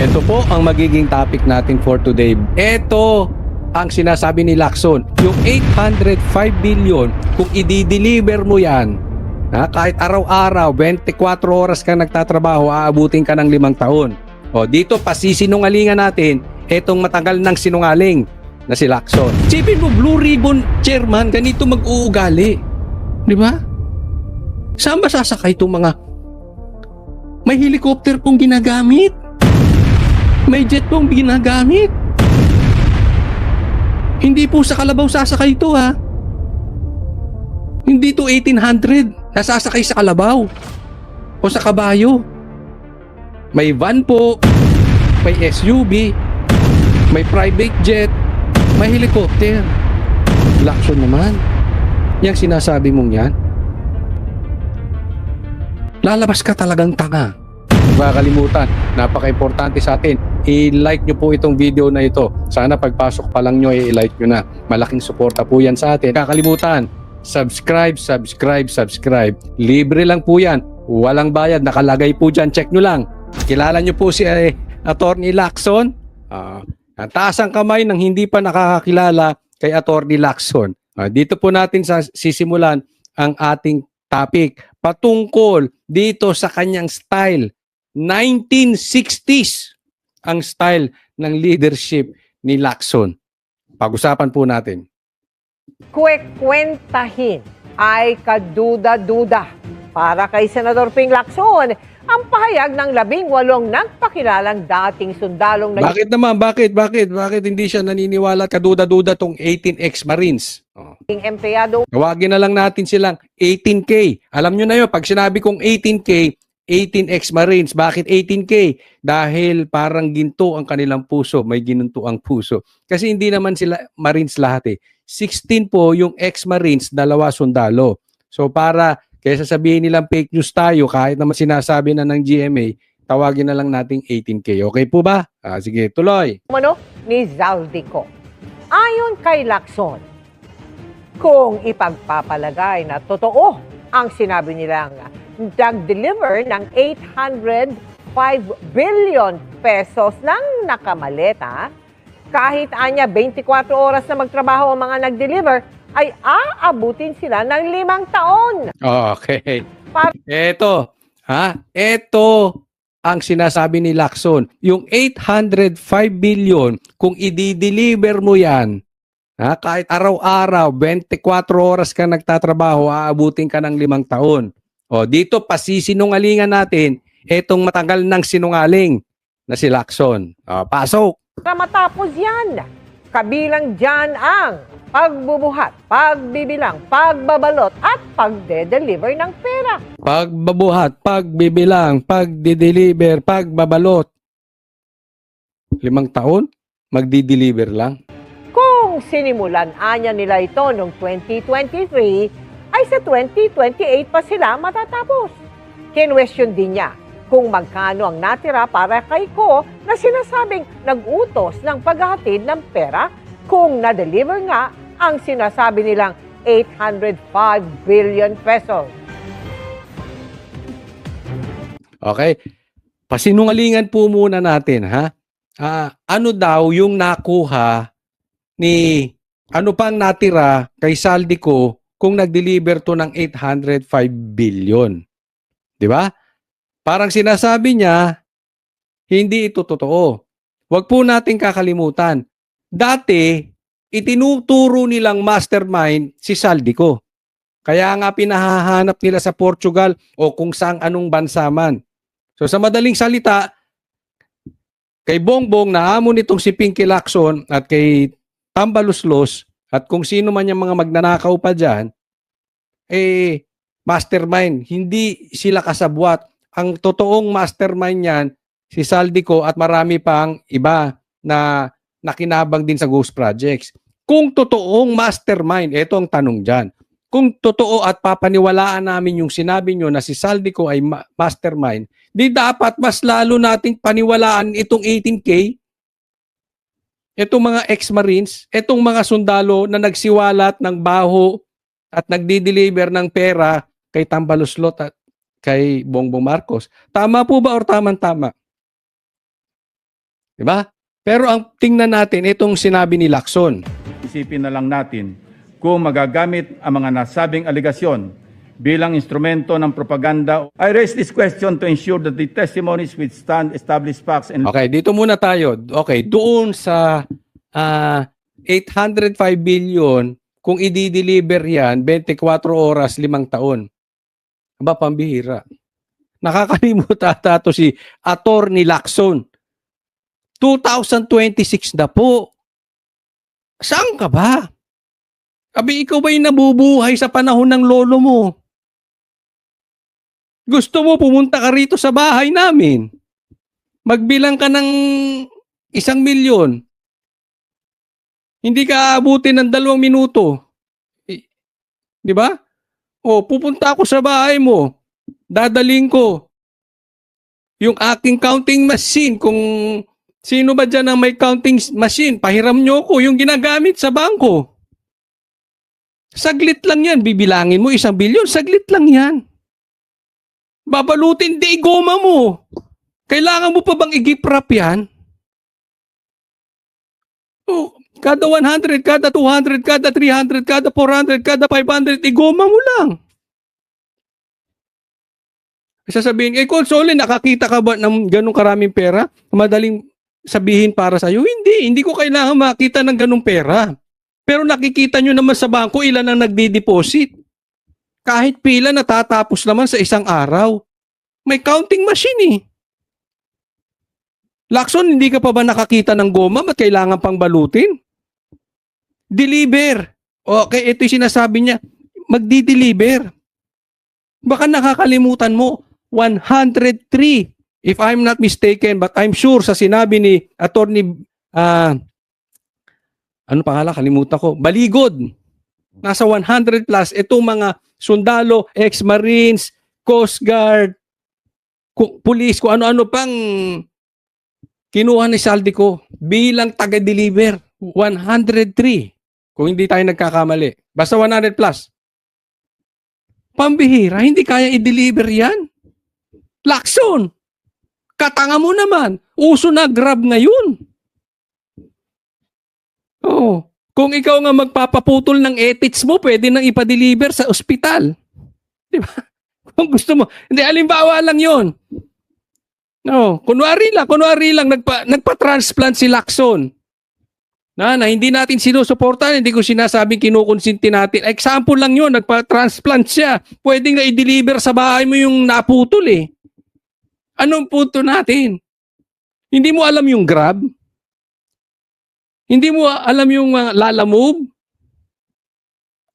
Ito po ang magiging topic natin for today. Ito ang sinasabi ni Lacson. Yung 805 billion, kung i-deliver mo yan, kahit araw-araw, 24 oras ka nagtatrabaho, aabutin ka ng 5 taon. O, dito pasisinungalingan natin etong matagal ng sinungaling na si Lacson. Sipin mo, Blue Ribbon Chairman, ganito mag-uugali. Di ba? Saan ba sasakay itong mga... May helicopter pong ginagamit. May jet pong ginagamit. Hindi po sa kalabaw sasakay ito, ha. Hindi to 1800 nasasakay sa kalabaw o sa kabayo. May van po, may SUV, may private jet, may helicopter. Lacson naman. Yang sinasabi mong yan, lalabas ka talagang tanga. Huwag kalimutan, napaka-importante sa atin, i-like nyo po itong video na ito. Sana pagpasok pa lang nyo, i-like nyo na. Malaking suporta po yan sa atin. Kakalimutan, subscribe. Libre lang po yan. Walang bayad, nakalagay po dyan. Check nyo lang. Kilala nyo po si Attorney Lacson? Taas ang kamay ng hindi pa nakakakilala kay Attorney Lacson. Dito po natin sisimulan ang ating topic patungkol dito sa kanyang style. 1960s ang style ng leadership ni Lacson. Pag-usapan po natin. Kwekwentahin ay kaduda-duda para kay Senador Ping Lacson ang pahayag ng 18 nagpakilalang dating sundalong na... Bakit naman? Bakit hindi siya naniniwala at kaduda-duda tong 18 ex-Marines? empleyado. Tawagin na lang natin silang 18K. Alam nyo na yun, pag sinabi kong 18K, 18 ex-Marines. Bakit 18K? Dahil parang ginto ang kanilang puso. May ginunto ang puso. Kasi hindi naman sila Marines lahat eh. 16 po yung ex-Marines, 2 sundalo. So para, kaysa sabihin nilang fake news tayo, kahit naman sinasabi na ng GMA, tawagin na lang nating 18K. Okay po ba? Sige, tuloy. Ni Zaldico. Ayon kay Lacson, kung ipagpapalagay na totoo ang sinabi nilang nag-deliver ng 805 billion pesos ng nakamaleta, kahit anya 24 oras na magtrabaho ang mga nag-deliver, ay aabutin sila ng 5 taon. Okay. Ito ang sinasabi ni Lacson. Yung 805 billion, kung i-deliver mo yan, kahit araw-araw, 24 oras ka nagtatrabaho, aabutin ka ng 5 taon. O, dito pasisinungalingan natin etong matagal ng sinungaling na si Lacson. Pasok! Para matapos yan, kabilang dyan ang pagbubuhat, pagbibilang, pagbabalot at pagde-deliver ng pera. Pagbabuhat, pagbibilang, pagde-deliver, pagbabalot. 5 taon? Magdi-deliver lang? Kung sinimulan anya nila ito noong 2023, ay sa 2028 pa sila matatapos. Kinwestiyon din niya kung magkano ang natira para kay Ko na sinasabing nag-utos ng paghahatid ng pera kung na-deliver nga ang sinasabi nilang 805 billion pesos. Okay. Pasinungalingan po muna natin, ha? Ano daw yung nakuha ni... Ano pang natira kay Zaldico kung nag-deliver to ng 805 billion? Di ba? Parang sinasabi niya, hindi ito totoo. Huwag po nating kakalimutan. Dati, itinuturo nilang mastermind si Zaldico. Kaya nga pinahahanap nila sa Portugal o kung saan anong bansa man. So sa madaling salita, kay Bongbong naamon itong si Pinky Lacson at kay Tambaluslos at kung sino man yung mga magnanakaw pa dyan, mastermind. Hindi sila kasabwat. Ang totoong mastermind niyan, si Zaldico at marami pang iba na nakinabang din sa Ghost Projects. Kung totoong mastermind, ito ang tanong dyan. Kung totoo at papaniwalaan namin yung sinabi nyo na si Zaldico ay mastermind, di dapat mas lalo nating paniwalaan itong 18K, itong mga ex-Marines, itong mga sundalo na nagsiwalat ng baho at nagdi-deliver ng pera kay Tambaluslot at kay Bongbong Marcos. Tama po ba or tamang-tama? Di ba? Pero ang tingnan natin, itong sinabi ni Lacson. Isipin na lang natin kung magagamit ang mga nasabing aligasyon bilang instrumento ng propaganda. I raise this question to ensure that the testimonies withstand established facts and Okay, dito muna tayo. Okay, doon sa 805 billion, kung i-deliver yan, 24 oras, 5 taon. Aba, pambihira. Nakakalimutan ata to si Attorney Lacson. 2026 na po. Saan ka ba? Abi, ikaw ba'y nabubuhay sa panahon ng lolo mo? Gusto mo pumunta ka rito sa bahay namin? Magbilang ka ng 1,000,000. Hindi ka aabutin ng 2 minuto. Di ba? O, pupunta ako sa bahay mo. Dadaling ko yung aking counting machine. Kung sino ba dyan ang may counting machine, pahiram nyo ko yung ginagamit sa bangko. Saglit lang yan. Bibilangin mo 1 bilyon. Saglit lang yan. Babalutin, di goma mo. Kailangan mo pa bang i-gift wrap yan? Oh, kada 100, kada 200, kada 300, kada 400, kada 500, igoma mo lang. Sasabihin, Console, nakakita ka ba ng ganong karaming pera? Madaling sabihin para sa'yo? Hindi ko kailangan makita ng ganong pera. Pero nakikita nyo naman sa bangko ilan ang nagdi-deposit. Kahit pila natatapos naman sa isang araw. May counting machine eh. Lacson, hindi ka pa ba nakakita ng goma? Ba't kailangan pang balutin? Deliver. Okay, ito yung sinasabi niya. Magdi-deliver. Baka nakakalimutan mo, 103. If I'm not mistaken, but I'm sure sa sinabi ni Attorney, ano pangalan? Kalimutan ko. Baligod. Nasa 100 plus. Itong mga sundalo, ex-marines, Coast Guard, police, kung ano-ano pang kinuha ni Saldico bilang taga-deliver. 103. Kung hindi tayo nagkakamali. Basta 100 plus. Pambihira, hindi kaya i-deliver yan. Lacson, katanga mo naman. Uso na Grab ngayon. Oh, kung ikaw nga magpapaputol ng ethics mo, pwede nang ipa-deliver sa ospital. Di ba? Kung gusto mo. Hindi, halimbawa lang yun. No, kunwari lang nagpa-transplant si Lacson. Na hindi natin sinusuportahan, hindi ko sinasabing kinukonsinti natin. Example lang yun, nagpa-transplant siya. Pwede nga i-deliver sa bahay mo yung naputol eh. Anong punto natin? Hindi mo alam yung Grab? Hindi mo alam yung Lala Move?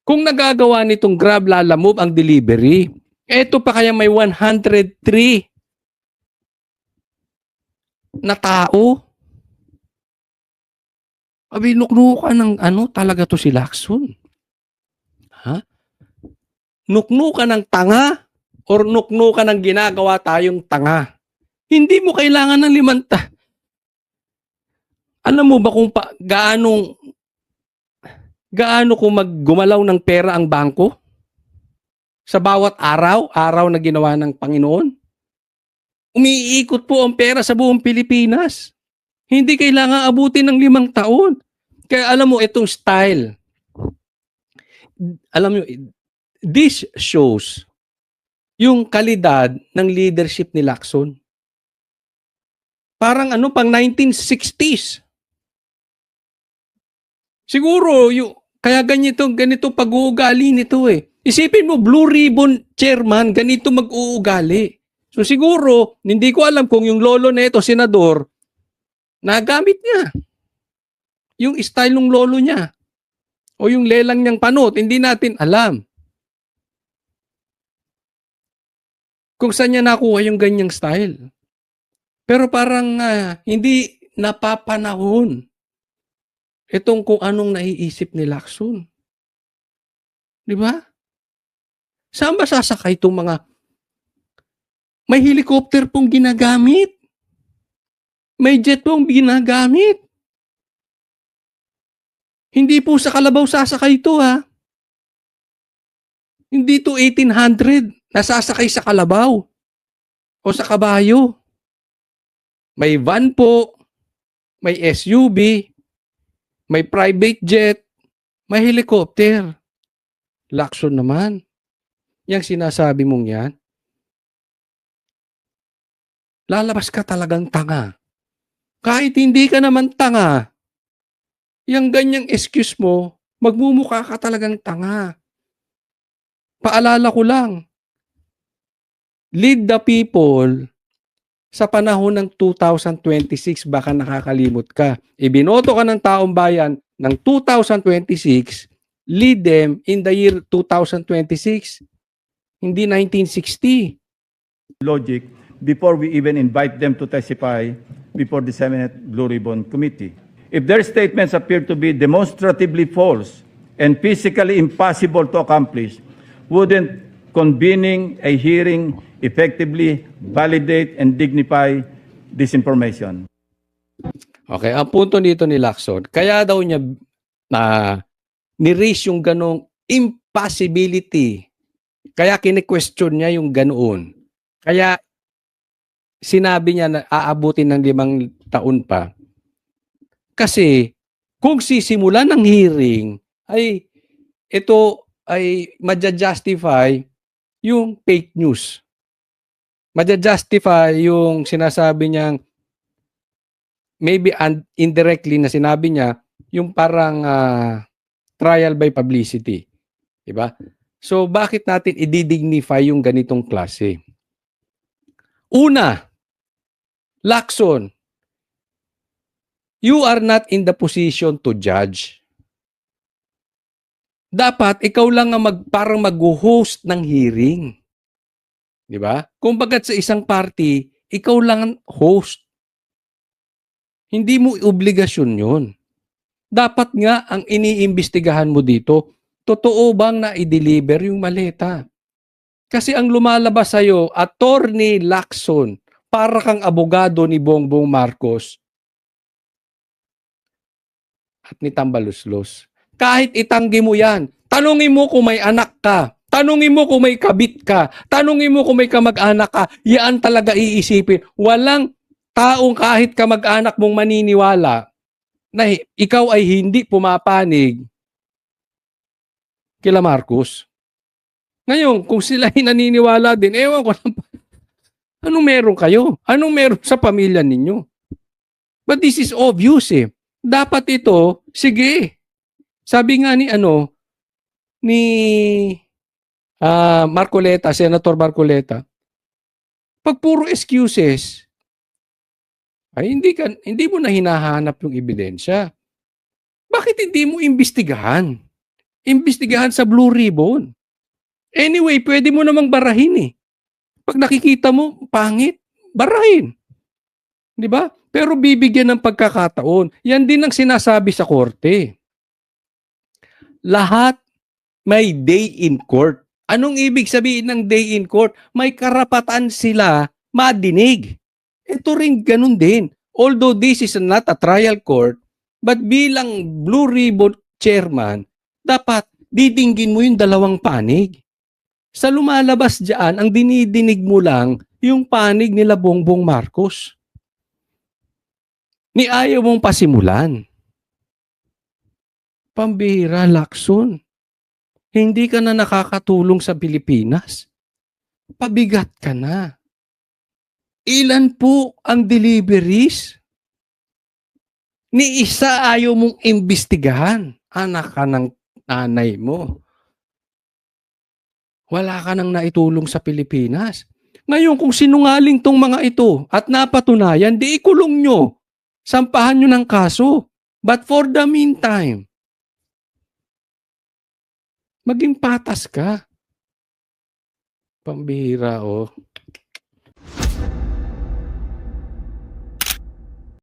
Kung nagagawa nitong Grab, Lala Move ang delivery, eto pa kaya may 103 na tao? Abi, nuknukan ng talaga to si Lacson. Ha? Nuknukan ng tanga or nuknukan ng ginagawa tayong tanga. Hindi mo kailangan ng 5. Alam mo ba kung gaano kung maggumalaw ng pera ang bangko? Sa bawat araw na ginawa ng Panginoon? Umiikot po ang pera sa buong Pilipinas. Hindi kailangan abutin ng 5 taon. Kaya alam mo, itong style, alam mo, this shows yung kalidad ng leadership ni Lacson. Parang pang 1960s. Siguro, kaya ganito pag-uugali nito eh. Isipin mo, Blue Ribbon Chairman, ganito mag-uugali. So siguro, hindi ko alam kung yung lolo na ito, senador, nagamit niya yung style ng lolo niya o yung lelang niyang panot, hindi natin alam kung saan niya nakuha yung ganyang style. Pero parang hindi napapanahon itong kung anong naiisip ni Lacson. Di ba? Saan ba sasakay itong mga may helicopter pong ginagamit? May jet pong ginagamit. Hindi po sa kalabaw sasakay ito ha. Hindi to 1800 nasasakay sa kalabaw o sa kabayo. May van po, may SUV, may private jet, may helicopter. Lacson naman. Yang sinasabi mong yan, lalabas ka talagang tanga. Kahit hindi ka naman tanga, yung ganyang excuse mo, magmumukha ka talagang tanga. Paalala ko lang, lead the people sa panahon ng 2026, baka nakakalimot ka. Ibinoto ka ng taong bayan ng 2026, lead them in the year 2026, hindi 1960. logic before we even invite them to testify before the Senate Blue Ribbon Committee. If their statements appear to be demonstratively false and physically impossible to accomplish, wouldn't convening a hearing effectively validate and dignify this information? Okay, ang punto dito ni Lacson, kaya daw niya ni-raise yung ganong impossibility. Kaya kine-question niya yung ganoon. Kaya sinabi niya na aabutin ng 5 taon pa. Kasi kung sisimulan ng hearing, ay ito ay maja-justify yung fake news. Maja-justify yung sinasabi niyang maybe indirectly na sinabi niya yung parang trial by publicity. Diba? So bakit natin i-dignify yung ganitong klase? Una, Lacson, you are not in the position to judge. Dapat ikaw lang ang parang mag-host ng hearing. Di ba? Kung bagat sa isang party, ikaw lang ang host. Hindi mo obligasyon yun. Dapat nga ang iniimbestigahan mo dito, totoo bang na i-deliver yung maleta? Kasi ang lumalabas sa'yo, Attorney Lacson, para kang abogado ni Bongbong Marcos at ni Tambaluslos. Kahit itanggi mo yan, tanungin mo kung may anak ka, tanungin mo kung may kabit ka, tanungin mo kung may kamag-anak ka, yan talaga iisipin. Walang taong kahit kamag-anak mong maniniwala na ikaw ay hindi pumapanig kila Marcos. Ngayon, kung sila ay naniniwala din, ewan ko lang, anong meron kayo? Anong meron sa pamilya ninyo? But this is obvious eh. Dapat ito, sige. Sabi nga ni Marcoleta, Senator Marcoleta, pag puro excuses, ay hindi mo na hinahanap yung ebidensya. Bakit hindi mo imbestigahan? Imbestigahan sa Blue Ribbon. Anyway, pwede mo namang barahin eh. Pag nakikita mo, pangit, barahin. Di ba? Pero bibigyan ng pagkakataon. Yan din ang sinasabi sa korte. Lahat may day in court. Anong ibig sabihin ng day in court? May karapatan sila madinig. Ito rin ganun din. Although this is not a trial court, but bilang Blue Ribbon chairman, dapat didinggin mo yung 2 panig. Sa lumalabas diyan, ang dinidinig mo lang yung panig nila Bongbong Marcos. Ni ayaw mong pasimulan. Pambihira, Lacson. Hindi ka na nakakatulong sa Pilipinas. Pabigat ka na. Ilan po ang deliveries? Ni isa ayaw mong imbestigahan. Anak ka ng nanay mo. Wala ka nang naitulong sa Pilipinas. Ngayon, kung sinungaling tong mga ito at napatunayan, di ikulong nyo. Sampahan nyo ng kaso. But for the meantime, maging patas ka. Pambihira, oh.